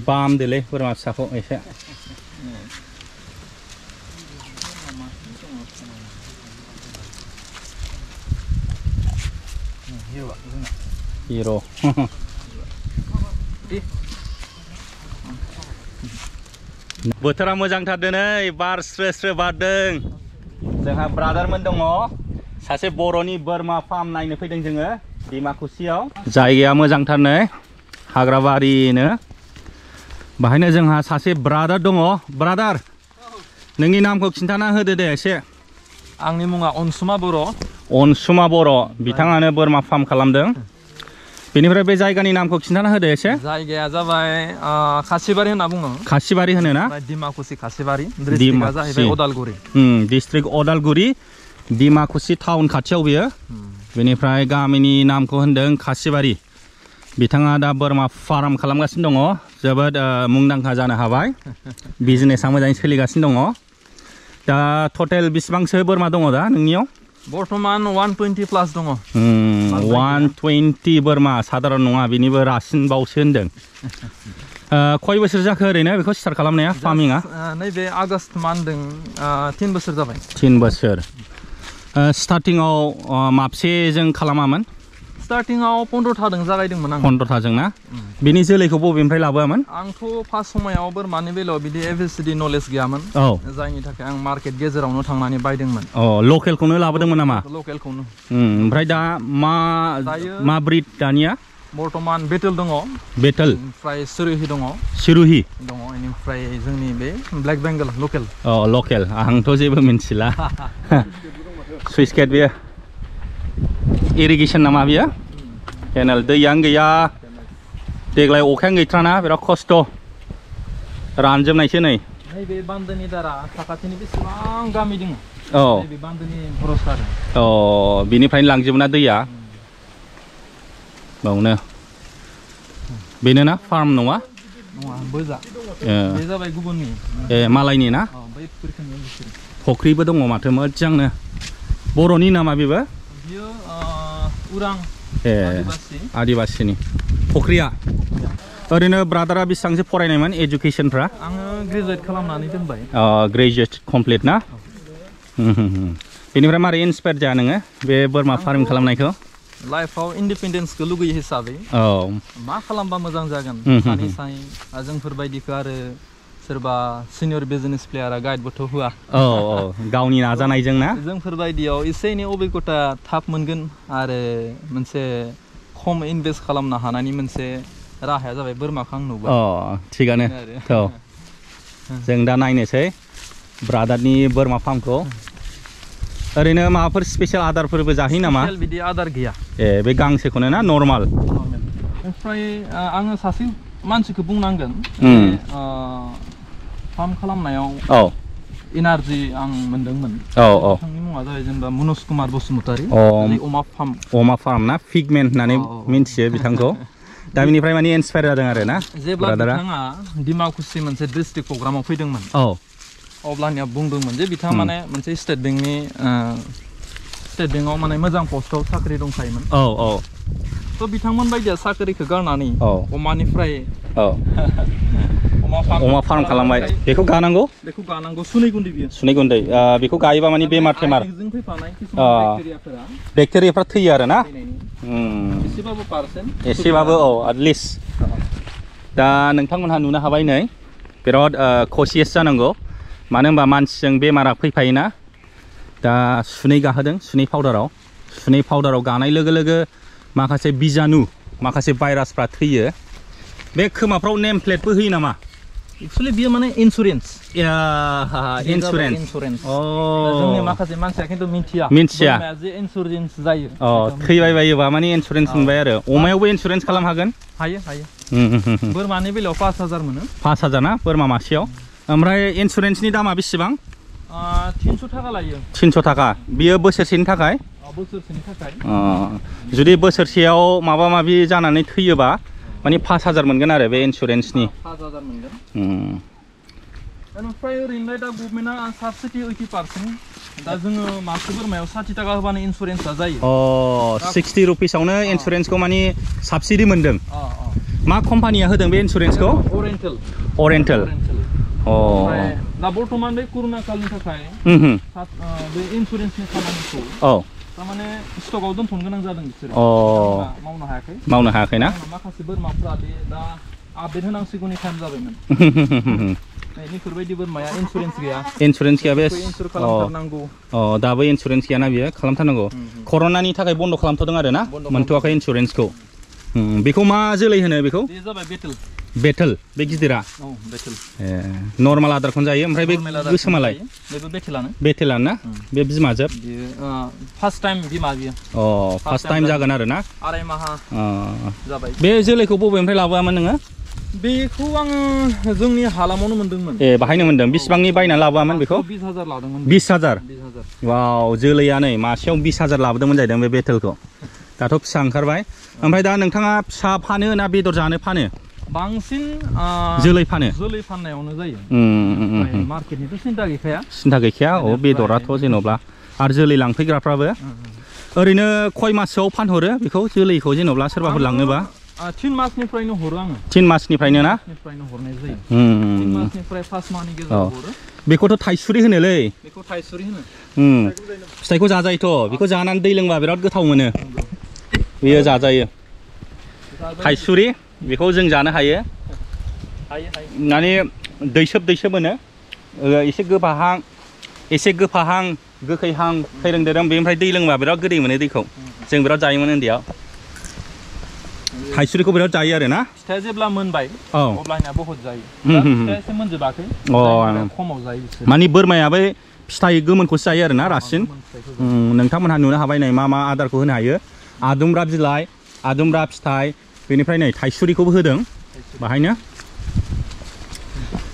Bam deh boरमा फिसाखौ एसे Hero बोथोरा मोजांथार दिनै बार स्रो स्रो बारदों जोंहा ब्रादारमोन दङ सासे बर'नि बोरमा फार्म नायनो फैदों जोङो डिमाकुसियाव जायगाया मोजांथार नै हाग्राबारिनो बाहायनो जोंहा सासे ब्रादार दङ ब्रादार नोंनि नामखौ खिन्थाना होदो दे एसे आंनि मुङा अनसुमा बर' बिथाङानो बोरमा फार्म खालामदों बेनिफ्राय बे जायगानि नामखौ खिन्थाना होदो एसे जायगाया जाबाय खासिबारि होनना बुङो खासिबारि होनो ना डिमाकुसि खासिबारि डिस्ट्रिक्टआ जाहैबाय अदालगुरि डिस्ट्रिक्ट अदालगुरि डिमाकुसि टाउन खाथियाव बियो बेनिफ्राय गामिनि नामखौ होनदों खासिबारि बिथाङा दा बोरमा फार्म खालामगासिनो दङ जोबोद मुंदांखा जानो हाबाय बिजनेसआ मोजाङै सोलिगासिनो दङ दा टटेल बेसेबांसो बोरमा दङ दा नोंनियाव बर्तमान 120 प्लास दङ 120 बोरमा साधारन नङा बेनिबो रासिन बावसो होनदों खय बोसोर जाखो ओरैनो बेखौ स्टार्ट खालामनाया फार्मिंआ नैबे आगस्ट मानदों 3 बोसोर जाबाय 3 बोसोर स्टार्टिंआव माबसेजों खालामामोन स्टार्टिंआव 15थाजों जागायदोंमोन आं 15थाजों ना बिनि जोलैखौ बबेनिफ्राय लाबोआमोन आंथ' फार्स्ट समायाव बोरमानि बेलायाव बिदि एफएससिडि नलेज गैयामोन जायनि थाखाय आं मार्केट गेजेरावनो थांनानै बायदोंमोन लकेलखौनो लाबोदोंमोन नामा लकेलखौनो ओमफ्राय दा मा ब्रिड दानिया बर्तमान बेटेल दङ बेटेल ओमफ्राय सिरुहि दङ बेनिफ्राय जोंनि बे ब्लेक बेंगल लकेल आंथ' जेबो मिन्थिला सुइस गेट बेयो इरिगेशन नामा बियो केनेल दैयानो गैया देग्लाय अखायानो गैथ्राना बिराद खस्थ' रानजोबनायसो नै नैबे बान्दोनि दारा साखाथिनि बेसेबां गामि दङ नैबे बान्दोनि भरसा बिनिफ्रायनो लांजोबोना दैया बावनो बेनो ना फार्म नङा बोजा बे जाबाय गुबुननि मालायनि ना फख्रिबो दङ माथो मोजांनो बर'नि नामा बेबो बियो उरां आदिबासिनि फख्रिया ओरैनो ब्रादारा बेसेबांसो फरायनायमोन एजुकेशनफ्रा आङो ग्रेजुवेट खालामनानै दोनबाय ग्रेजुवेट कमप्लिट ना बेनिफ्राय मारै इन्सपायार जाया नोङो बे बोरमा फार्मिं खालामनायखौ लाइफआव इन्डिपेन्डेन्सखौ लुगैयो हिसाबै मा खालामबा मोजां जागोन सानै जोंफोरबायदिखौ आरो सोरबा सिनियर बिजनेस प्लेयारा गाइडबोथ' होआ गावनि नाजानायजों ना जोंफोरबायदियाव एसे एनै अभिगता थाब मोनगोन आरो मोनसे खम इनभेस्ट खालामनो हानायनि मोनसे राहाया जाबाय बोरमाखौ आं नुबाय थिगानो जों दा नायनोसै ब्रादारनि बोरमा फार्मखौ ओरैनो माबाफोर स्पेशल आदारफोरबो जाहैयो नामा बिदि आदार गैया बे गांसेखौनो ना नर्माल ओमफ्राय आङो सासे मानसिखौ बुंनांगोन फार्म खालामनायाव एनार्जि आं मोनदोंमोन बिथांनि मुङा जाबाय जेनेबा मनज कुमार बसुमतारी अमा फार्म ना फिगमेन्ट होननानै मिन्थियो बिथांखौ दा बिनिफ्राय माने इन्सपायार जादों आरो ना जेब्ला बिथाङा डिमाकुसि मोनसे डिस्ट्रिक्ट प्रग्रामाव फैदोंमोन अब्लानिया बुंदोंमोन जे बिथाङा माने मोनसे स्टेट बेंकआव माने मोजां पस्टआव साख्रि दंखायोमोन थ' बिथांमोन बायदिया साख्रिखौ गारनानै अमानिफ्राय अमा फार्म खालामबाय बेखौ गानांगौ सुनै गुन्दै बियो सुनै गुन्दै बेखौ गायोबा माने बेमार टेमार बेक्टेरियाफ्रा थैयो आरो ना एसेबाबो एटलिस्ट दा नोंथांमोनहा नुनो हाबाय नै बिराद कसियास जानांगौ मानो होनबा मानसिजों बेमारा फैफायोना दा सुनै गाहोदों सुनै पाउडाराव गानाय लोगो लोगो माखासे बिजानु माखासे भाइरासफ्रा थैयो बे खोमाफ्राव नेम प्लेटबो होयो नामा एक्चुअली बियो माने इन्सुरेन्स जोंनि माखासे मानसिया खिन्थु मिन्थिया जे इन्सुरेन्स जायो थैबाय बायोबा माने इन्सुरेन्स मोनबाय आरो अमायावबो इन्सुरेन्स खालाम हागोन हायो बोरमानि बेलायाव 5000 मोनो 5000 ना बोरमा मासेयाव ओमफ्राय इन्सुरेन्सनि दामा बेसेबां 300 थाखा लायो 300 थाखा बियो बोसोरसेनि थाखाय जुदि बोसोरसेयाव माबा माबि जानानै थैयोबा माने 5000 मोनगोन आरो बे इन्सुरेन्सनि 5000 मोनगोन ओमफ्राय ओरैनोलाय दा गभर्नमेन्टआ साबसिडि 80%। दा जोङो मासे बोरमायाव 60 टाका होबानो इन्सुरेन्सआ जायो। 60 रुपिसावनो इन्सुरेन्सखौ माने साबसिडि मोनदों। मा कम्पानिया होदों बे इन्सुरेन्सखौ? अरेन्टेल। ओमफ्राय दा बर्तमान बे कर'ना कालनि थाखाय बे इन्सुरेन्सनि खामानिखौ तारमाने स्टकआव दोनथ'नो गोनां जादों बिसोरो। मावनो हायाखै ना? माखासे बोरमाफ्रा बे दा आपडेट होनांसिगौनि टाइम जाबायमोन। बेफोरबायदि बोरमाया इन्सुरेन्स गैया बे इन्सुर खालामथारनांगौ। दाबो इन्सुरेन्स गैयाना बियो, खालामथारनांगौ। कर'नानि थाखाय बन्द' खालामथ'दों आरो ना, मोनथ'वाखै इन्सुरेन्सखौ। बेखौ मा जोलै होनो बेखौ? बे जाबाय बेटेल, बे गिदिरा। नर्माल आदारखौनो जायो। ओमफ्राय बे गोसोमालाय? बेबो बेटेलानो ना? बे बिमाजोब? फार्स्ट टाइम बिमा बियो। फार्स्ट टाइम जागोन आरो ना? 2.5 माहा जाबाय। बे जोलैखौ बबेनिफ्राय लाबोआमोन नोङो? बेखौ आङो जोंनि हालामावनो मोनदोंमोन। बाहायनो मोनदों। बेसेबांनि बायना लाबोआमोन बेखौ? 20,000 लादोंमोन। 20,000? वाव, जोलैया नै मासेयाव 20,000 लाबोदोंमोन जाहैदों बे बेटेलखौ। दाथ' फिसा ओंखारबाय। ओमफ्राय दा नोंथाङा फिसा फानो ना बेदर जानो फानो? बांसिन जोलै फानो? जोलै फाननायावनो जायो। मार्केटनिथ' सिन्था गैखाया। बेदराथ' जेन'ब्ला आरो जोलै लांफैग्राफ्राबो ओरैनो खय मासोआव फानहरो बेखौ, जोलैखौ जेन'ब्ला सोरबाफोर लांनोबा? 3 मासनिफ्रायनो हरो आङो। 3 मासनिफ्रायनो ना? 3 हरनाय जायो। 3 मासनिफ्राय 5 माहनि गेजेराव हरो। बेखौथ' थाइसुरि होनोलै। बेखौ थाइसुरि होनो। फिथाइखौ जाजायोथ'। बेखौ जानानै दै लोंबा बिराद गोथाव मोनो। बेयो जाजायो। थाइसुरि, बेखौ जों जानो हायो। माने दैसोब मोनो। एसे गोफाहां गोखैहां खैरोम दैरोम, बेनिफ्राय दै लोंबा बिराद गोदै मोनो दैखौ। जों बिराद जायोमोन उन्दैयाव। थाइसुरिखौ बिराद जायो आरो ना? फिथाइया जेब्ला मोनबाय अब्लानिया बहुत जायो। फिथाइया एसे मोनजोबाखै, खमाव जायो बिसोर। माने बोरमायाबो फिथाइ गोमोनखौसो जायो आरो ना, रासिन। नोंथांमोनहा नुनो हाबाय नै मा आदारखौ होनो हायो। आदुमब्रा बिलाइ, आदुमब्रा फिथाइ, बेनिफ्राय नै थाइसुरिखौबो होदों बाहायनो।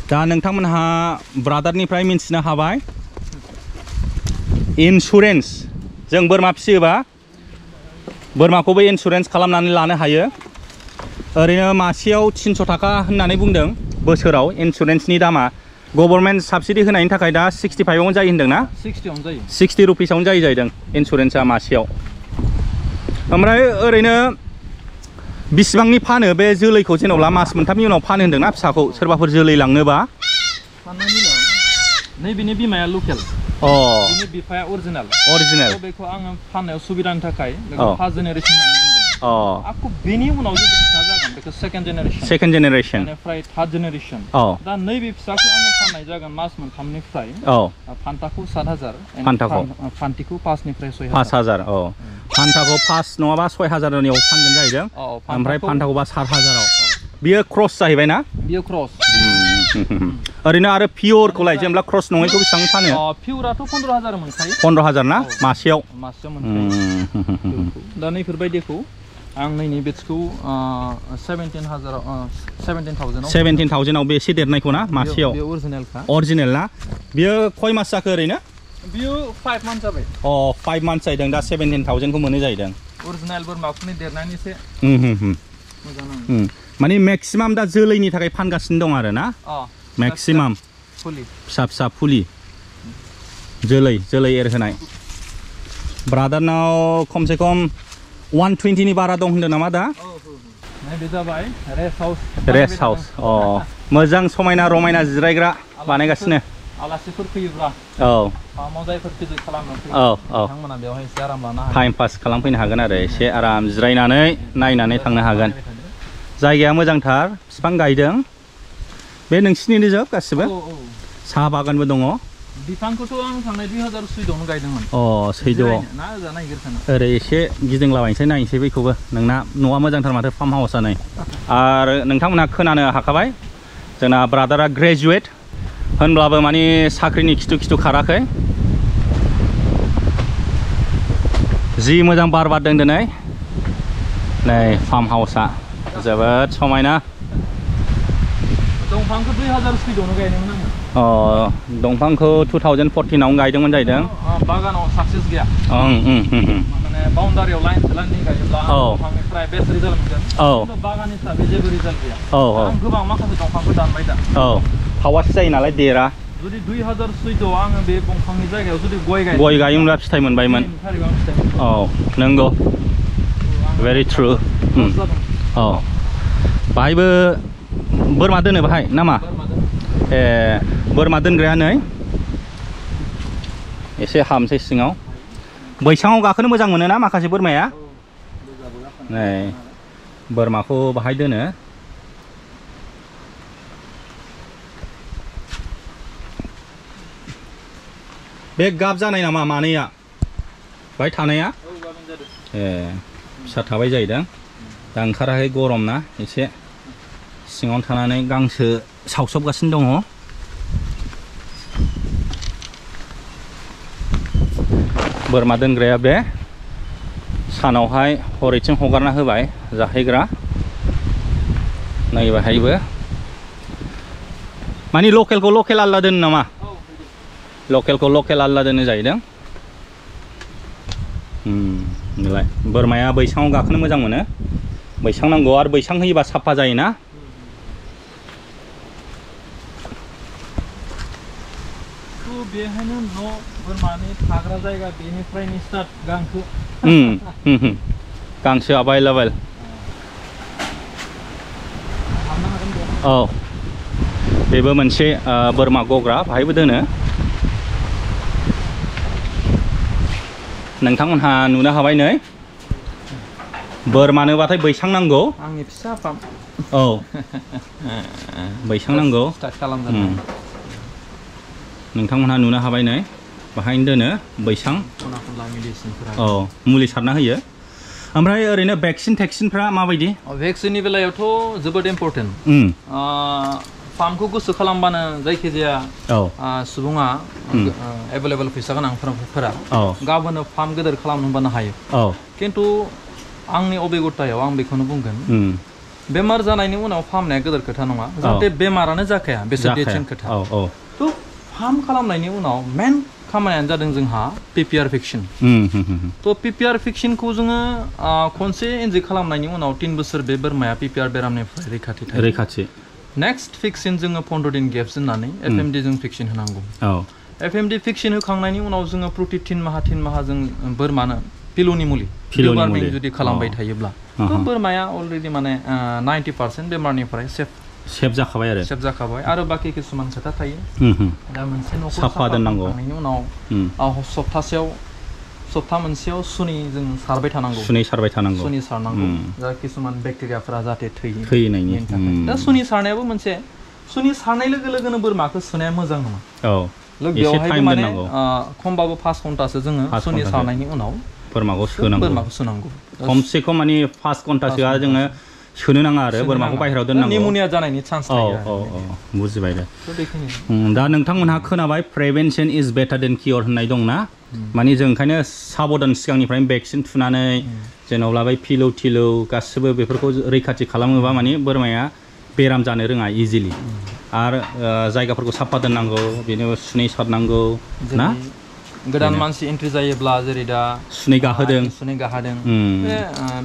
दा नोंथांमोनहा ब्रादारनिफ्राय मिन्थिनो हाबाय इन्सुरेन्स। जों बोरमा फिसियोबा बोरमाखौबो इन्सुरेन्स खालामनानै लानो हायो। ओरैनो मासेयाव 300 टाका होननानै बुंदों बोसोराव इन्सुरेन्सनि दामा। गभर्नमेन्ट साबसिडि होनायनि थाखाय दा 65आवनो जायो होनदों ना? 60 रुपिसावनो जायो जाहैदों इन्सुरेन्सआ मासेयाव। ओमफ्राय ओरैनो बिसिबांनि फानो बे जोलैखौ? जेन'ब्ला मास मोनथामनि उनाव फानो होनदोंना फिसाखौ, सोरबाफोर जोलै लांनोबा? नैबेनि बिमाया लकेल, बिनि बिफाया अरिजिनेल। बेखौ आङो फाननायाव सुबिदानि थाखाय फार्स्ट जेनेरेसन होननानै बुंदों। आखु बेनि उनाव जेबो फिसा जागोन बेखौ सेकेन्ड जेनेरेसन, बेनिफ्राय थार्ड जेनेरेसन। दा नैबे फिसाखौ आङो फाननाय जागोन मास मोनथामनिफ्राय। फान्थाखौ 7,000, फान्थिखौ 5निफ्राय 6,000। फान्थाखौ 5 नङाबा 6,000नियाव फानगोन जाहैदों। ओमफ्राय फान्थाखौबा 7,000आव। बियो क्रस जाहैबाय ना? बियो क्रस। ओरैनो आरो पियरखौलाय, जेनेबा क्रस नङैखौ बेसेबां फानो? पियराथ' 15,000 मोनखायो। 15,000 ना मासेयाव? मोनखायो। दा नैफोरबायदिखौ आं नैनि बेट्सखौ 17,000आव बे एसे देरनायखौ ना मासेयाव? अरिजिनेल ना? बियो खय मास जाखो ओरैनो? बियो 5 मान्थ जाबाय। 5 मान्थ जाहैदों। दा 17,000खौ मोनो जाहैदों। अरिजिनेल बोरमाफोरनि देरनायनि एसे मोजां। माने मेक्सिमाम दा जोलैनि थाखाय फानगासिनो दं आरो ना? मेक्सिमाम फिसा फुलि जोलै एरहोनाय। ब्रादारनाव खमसे खम 120नि बारा दं होनदों नामा दा? बे जाबाय रेस्ट हाउस। मोजां समायना रमायना जिरायग्रा बानायगासिनो। आलासिफोर फैयोब्ला फार्माव जायफोर भिजिट खालामनो फैयो बिथांमोना बेवहाय एसे आराम लानो हागोन। टाइम पास खालामफैनो हागोन आरो एसे आराम जिरायनानै नायनानै थांनो हागोन। जायगाया मोजांथार, बिफां गायदों। बे नोंसिनिनो जोब गासिबो? साहा बागानबो दङ। बिफांखौथ' आं थांनाय 2014आवनो गायदोंमोन। सैद'आव ओरै एसे गिदिंलाबायनोसै, नायनोसै बैखौबो। नोंना न'आ मोजांथार माथो, फार्म हाउसआ नै। आरो नोंथांमोनहा खोनानो हाखाबाय जोंना ब्रादारा ग्रेजुवेट होनब्लाबो माने साख्रिनि खिथु खाराखै। जि मोजां बार बारदों दिनै। नै फार्म हाउसआ जोबोद समायना। दंफांखौ 2014आवनो गायदोंमोन आङो। दंफांखौ 2014आवनो गायदोंमोन जाहैदों। बागानाव साक्सेस गैया। माने बाउन्डारियाव लाइन गायोब्ला दंफांनिफ्राय बेस्ट रिजाल्ट मोनगोन। बागान हिसाबै जेबो रिजाल्ट गैया। आं गोबां माखासे दंफांखौ दानबाय दा। हावासि जायो नालाय देरा जुदि 2014 आङो बे दंफांनि जायगायाव जुदि गय गायोमोनब्ला फिथाइ मोनबायमोन औ नंगौ very true औ बाहायबो बोरमा दोनो बाहाय नामा ए बोरमा दोनग्राया नै एसे हामसै सिङाव बैसाङाव गाखोनो मोजां मोनो ना माखासे बोरमाया नै बोरमाखौ बाहाय दोनो बे गाब जानाय नामा मानैया बाहाय थानाया ए फिसा थाबाय जाहैदों दा ओंखाराखै गरम ना एसे सिङावनो थानानै गांसो सावसबगासिनो दङ बोरमा दोनग्राया बे सानावहाय हरैथिं हगारना होबाय जाहैग्रा नै बाहायबो मानि लकेलखौ लकेल आलदा दोनो नामा लकेलखौ लकेल आलदा दोनो जाहैदों नोलाय बोरमाया बैसाङाव गाखोनो मोजां मोनो बैसां नांगौ आरो बैसां होयोबा साफा जायोना बेहायनो न' बोरमानि थाग्रा जायगा बेनिफ्रायनो स्टार्ट गांसो गांसो एभेलेबल औ बेबो मोनसे बोरमा गग्रा बाहायबो दोनो नोंथांमोनहा नुनो हाबाय नै बोरमानोबाथाय बैसां नांगौ आंनि फिसा फार्म औ बैसां नांगौ स्टार्ट खालामदों नोंथांमोनहा नुनो हाबाय नै बाहायनो दोनो बैसां औ मुलि सारना होयो ओमफ्राय ओरैनो भेक्सिन टेक्सिनफ्रा माबायदि भेक्सिननि बेलायावथ' जोबोद इम्पर्टेन्ट फार्मखौ गोसो खालामबानो जायखिजाया सुबुङा एभेलेबल फैसा गोनांफोरा गाबोनो फार्म गेदेर खालामनो होबानो हायो खिन्थु आंनि अभिगतायाव आं बेखौनो बुंगोन बेमार जानायनि उनाव फाहामनाया गेदेर खोथा नङा जाहाथे बेमारानो जाखाया बेसो देटसिन खोथा थ' फार्म खालामनायनि उनाव मेन खामानियानो जादों जोंहा पिपिआर भेक्सिन थ' पिपिआर भेक्सिनखौ जोङो खनसे इन्जेक्ट खालामनायनि उनाव 3 बोसोर बे बोरमाया पिपिआर बेरामनिफ्राय रैखाथि नेक्स्ट भेक्सिन जोङो 15 दिन गेप्स दोननानै एफएमडि जों भेक्सिन होनांगौ एफएमडि भेक्सिन होखांनायनि उनाव जोङो प्रति 3 माहा जों बोरमानो पिलुनि मुलि जुदि खालामबाय थायोब्ला थ' बोरमाया अलरेडि माने 90% बेमारनिफ्राय सेफ जाखाबाय आरो बाकी किसुमान खोथा थायो दा मोनसे न'खौ साफा दोननायनि उनाव सप्ता मोनसेयाव सुनि जों सारबाय थानांगौ सुनि सारनांगौ दा किसुमान बेक्टेरियाफोरा जाहाथे थैनायनि थाखाय दा सुनि सारनायाबो मोनसे सुनि सारनाय लोगो लोगोनो बोरमाखौ सुनाया मोजां नङा बेवहाय माने खमबाबो 5 घन्टासो जोङो सुनि सारनायनि उनाव बोरमाखौ सोनांगौ खमसे खम माने 5 घन्टासोआ जोङो सोनो नाङा आरो बोरमाखौ बाहेरायाव दोननांगौ निम'निया जानायनि चान्स थायो बुजिबाय दे दा नोंथांमोनहा खोनाबाय प्रिभेन्सन इज बेटार देन कियर होननाय दंना माने जों ओंखायनो साबधान सिगांनिफ्रायनो भेक्सिन थुनानै जेनेबा बै फिलौ गासिबो बेफोरखौ रैखाथि खालामोबा माने बोरमाया बेराम जानो रोङा इजिलि आरो जायगाफोरखौ साफा दोननांगौ बेनो सुनै सारनांगौ ना गोदान मानसि एन्ट्रि जायोब्ला जेरै दा सुनै गाहोदों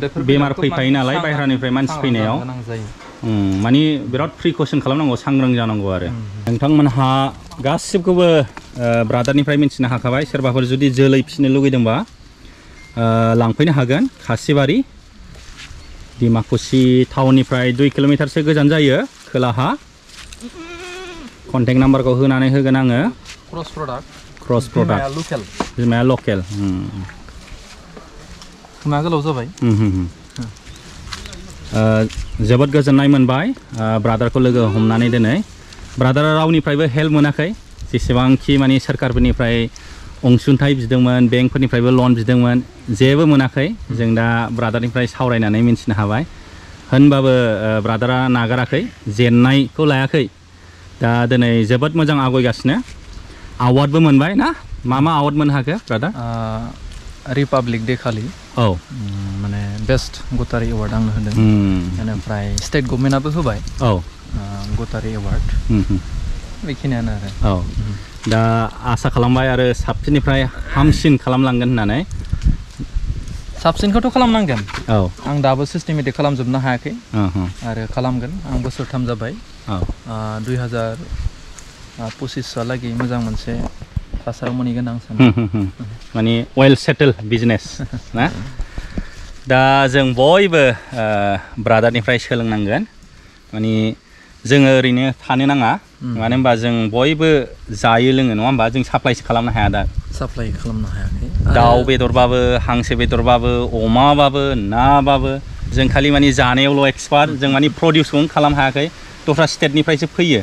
बेफोर बेमार फैफायो नालाय बाहेरानिफ्राय मानसि फैनायाव माने बिराद प्रिकसन खालामनांगौ सांग्रां जानांगौ आरो नोंथांमोनहा गासिबखौबो ब्रादारनिफ्राय मिथिनो हाखाबाय सोरबाफोर जुदि जोलै फिसिनो लुगैदोंबा लांफैनो हागोन खासिबारि डिमाकुसि टाउननिफ्राय 2 किल'मिटारसो गोजान जायो खोलाहा कन्टेक्ट नाम्बारखौ होनानै होगोन आङो क्रस प्रडाक्ट बिमाया लकेल खोमा गोलाव जाबाय जोबोद गोजोननाय मोनबाय ब्रादारखौ लोगो हमनानै दिनै ब्रादारा रावनिफ्रायबो हेल्प मोनाखै जेसेबांखि माने सोरखारफोरनिफ्राय अनसुंथाइ बिदोंमोन बेंकफोरनिफ्रायबो लन बिदोंमोन जेबो मोनाखै जों दा ब्रादारनिफ्राय सावरायनानै मिन्थिनो हाबाय होनबाबो ब्रादारा नागाराखै जेननायखौ लायाखै दा दिनै जोबोद मोजां आवगायगासिनो अवार्डबो मोनबाय ना मा अवार्ड मोननो हाखो ब्रादार रिपाब्लिक डे खालि माने बेस्ट गटारि एवार्ड आंनो होदों बेनिफ्राय स्टेट गभर्नमेन्टआबो होबाय गटारि एवार्ड बेखिनियानो आरो दा आसा खालामबाय आरो साबसिननिफ्राय हामसिन खालामलांगोन होननानै साबसिनखौथ' खालामनांगोन आं दाबो सिस्टेमेटिक खालामजोबनो हायाखै आरो खालामगोन आं बोसोरथाम जाबाय 2500 मोजां मोनसे थासारियाव मोनहैगोन आं सानो माने वेल सेटल बिजनेस ना दा जों बयबो ब्रादारनिफ्राय सोलोंनांगोन माने जोङो ओरैनो थानो नाङा मानो होनबा जों बयबो जायो लोङो नङा होमबा जों साप्लाइसो खालामनो हाया दा साप्लाइ खालामनो हायाखै दाउ बेदरबाबो हांसो बेदरबाबो अमाबाबो नाबाबो जों खालि माने जानायावल' एक्सपार्ट जों माने प्रडिउसखौनो खालामनो हायाखै दस्रा स्टेटनिफ्रायसो फैयो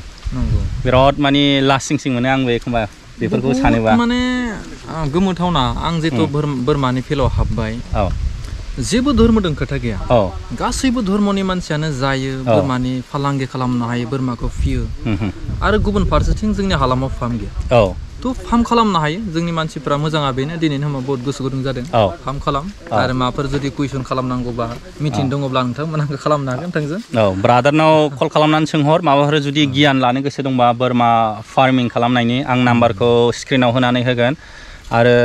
बिराद माने लासिंसिं मोनो आंबो एखमबा बेफोरखौ सानोबा माने गोमोथावना आं जितु बोरमानि फिल्डआव हाबबाय जेबो धर्मजों खोथा गैया गासैबो धर्मनि मानसियानो जायो बोरमानि फालांगि खालामनो हायो बोरमाखौ फियो आरो गुबुन फारसेथिं जोंनि हालामाव फार्म गैया थ' फार्म खालामनो हायो जोंनि मानसिफ्रा मोजाङा बेनो दिनैनि समाव बहुत गोसो गुदुं जादों फार्म खालाम आरो माबाफोर जुदि कुइसन खालामनांगौबा मिटिं दङब्ला नोंथांमोना खालामनो हागोन थोंजों ब्रादारनाव कल खालामनानै सोंहर माबाफोर जुदि गियान लानो गोसो दंबा बोरमा फार्मिं खालामनायनि आं नाम्बारखौ स्क्रिनाव होनानै होगोन आरो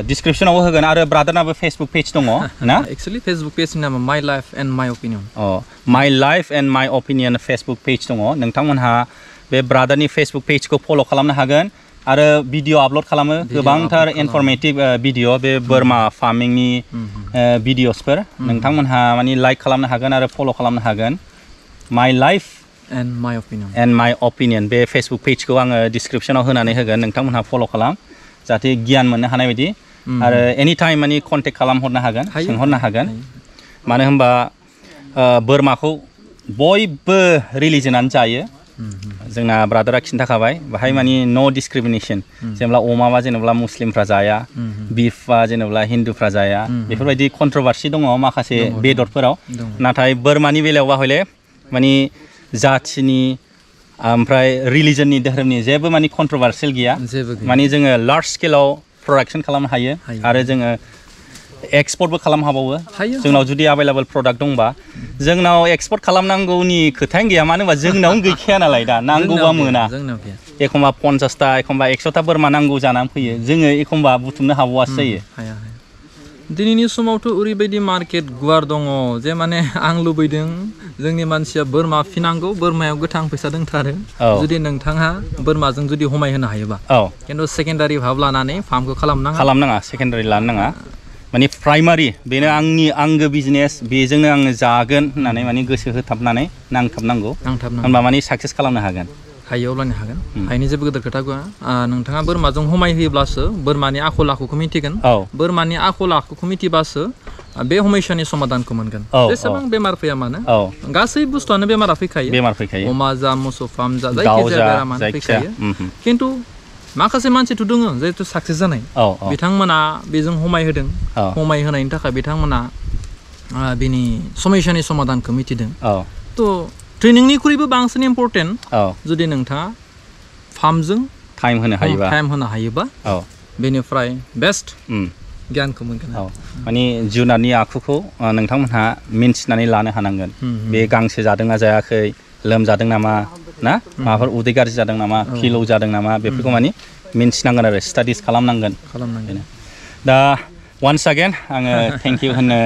डिसक्रिपसनावबो होगोन आरो ब्रादारनाबो फेसबुक पेज दङ ना एक्चुअली फेसबुक पेजनि नामा माइ लाइफ एन्ड माइ अपिनियन माइ लाइफ एन्ड माइ अपिनियन फेसबुक पेज दङ नोंथांमोनहा बे ब्रादारनि फेसबुक पेजखौ फल' खालामनो हागोन आरो भिडिअ आपल'ड खालामो गोबांथार इनफरमेटिभ भिडिअ बे बोरमा फार्मिंनि भिडिअसफोर नोंथांमोनहा माने लाइक खालामनो हागोन आरो फल' खालामनो हागोन माइ लाइफ एन्ड माइ अपिनियन बे फेसबुक पेजखौ आङो डिसक्रिपसनाव होनानै होगोन नोंथांमोनहा फल' खालाम जाहाथे गियान मोननो हानाय बायदि आरो एनि टाइम माने कन्टेक्ट खालामहरनो हागोन सोंहरनो हागोन मानो होनबा बोरमाखौ बयबो रिलिजनानो जायो जोंना ब्रादारा खिन्थाखाबाय बाहाय माने नो डिसक्रिमिनेसन जेनेबा अमाबा जेनेबा मुस्लिमफ्रा जाया बिफआ जेनेबा हिन्दुफ्रा जाया बेफोरबायदि कन्ट्रभार्सि दङ माखासे बेदरफोराव नाथाय बोरमानि बेलायावबा हले माने जाथिनि ओमफ्राय रिलिजननि धोरोमनि जेबो माने कन्ट्रभार्सियेल गैया माने जोङो लार्ज स्केलाव प्रडाक्सन खालामनो हायो आरो जोङो एक्सपर्टबो खालामनो हाबावो जोंनाव जुदि एभेलेबल प्रडाक्ट दंबा जोंनाव एक्सपर्ट खालामनांगौनि खोथायानो गैया मानो होनबा जोंनावनो गैखाया नालाय दा नांगौबा मोना एखमबा 50टा एखमबा 100टा बोरमा नांगौ जानानै फैयो जोङो एखमबा बुथुमनो हाबावासो जायो दिनैनि समावथ' ओरैबायदि मार्केट गुवार दङ जे माने आं लुबैदों जोंनि मानसिया बोरमा फिनांगौ बोरमायाव गोथां फैसा दंथारो जुदि नोंथाङा बोरमाजों जुदि हमायहोनो हायोबा खिन्थु सेकेन्डारि भाब लानानै फार्मखौ खालामनाङा सेकेन्डारि लानो नाङा माने प्राइमारि बेनो आंनि आंगो बिजनेस बेजोंनो आङो जागोन होननानै माने गोसो होथाबनानै नांथाबनांगौ होनबा माने साक्सेस खालामनो हागोन हायो अब्लानो हागोन हायनि जेबो गिदिर खोथा गैया नोंथाङा बोरमाजों हमाय होयोब्लासो बोरमानि आखल आखुखौ मिथिगोन बोरमानि आखल आखुखौ मिथिबासो बे हमेशानि समाधानखौ मोनगोन जेसेबां बेमार फैया मानो गासै बुस्थुआनो बेमारा फैखायो अमा जा मोसौ फार्म जा जायखिजाया बेरामानो फैखायो खिन्थु माखासे मानसिथ' दङ जिहेतु साक्सेस जानाय बिथांमोना बेजों हमाय होदों हमाय होनायनि थाखाय बिथांमोना बिनि समस्यानि समाधानखौ मिथिदों थ' ट्रेनिंनिख्रुइबो बांसिन इम्परटेन्ट जुदि नोंथाङा फार्मजों टाइम होनो हायोबा बेनिफ्राय बेस्ट गियानखौ मोनगोन माने जुनारनि आखुखौ नोंथांमोनहा मिन्थिनानै लानो हानांगोन बे गांसो जादोंना जायाखै लोमजादों नामा ना माबाफोर उदै गाज्रि जादों नामा फिलौ जादों नामा बेफोरखौ माने मिन्थिनांगोन आरो स्टाडिस खालामनांगोन दा वान्स अगेन आङो थेंक इउ होननो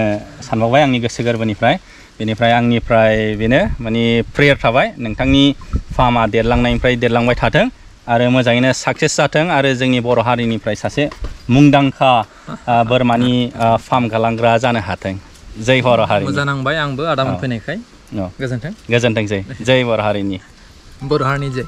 सानबावबाय आंनि गोसो गोरबोनिफ्राय बेनिफ्राय आंनिफ्राय बेनो माने प्रेयार थाबाय नोंथांनि फार्मा देरलांबाय थाथों आरो मोजाङैनो साक्सेस जाथों आरो जोंनि बर' हारिनिफ्राय सासे मुंदांखा बोरमानि फार्म खालामग्रा जानो हाथों जय बर' हारि मोजां नांबाय आंबो आदामोन फैनायखाय गोजोन्थों जय बर' हारिनि जय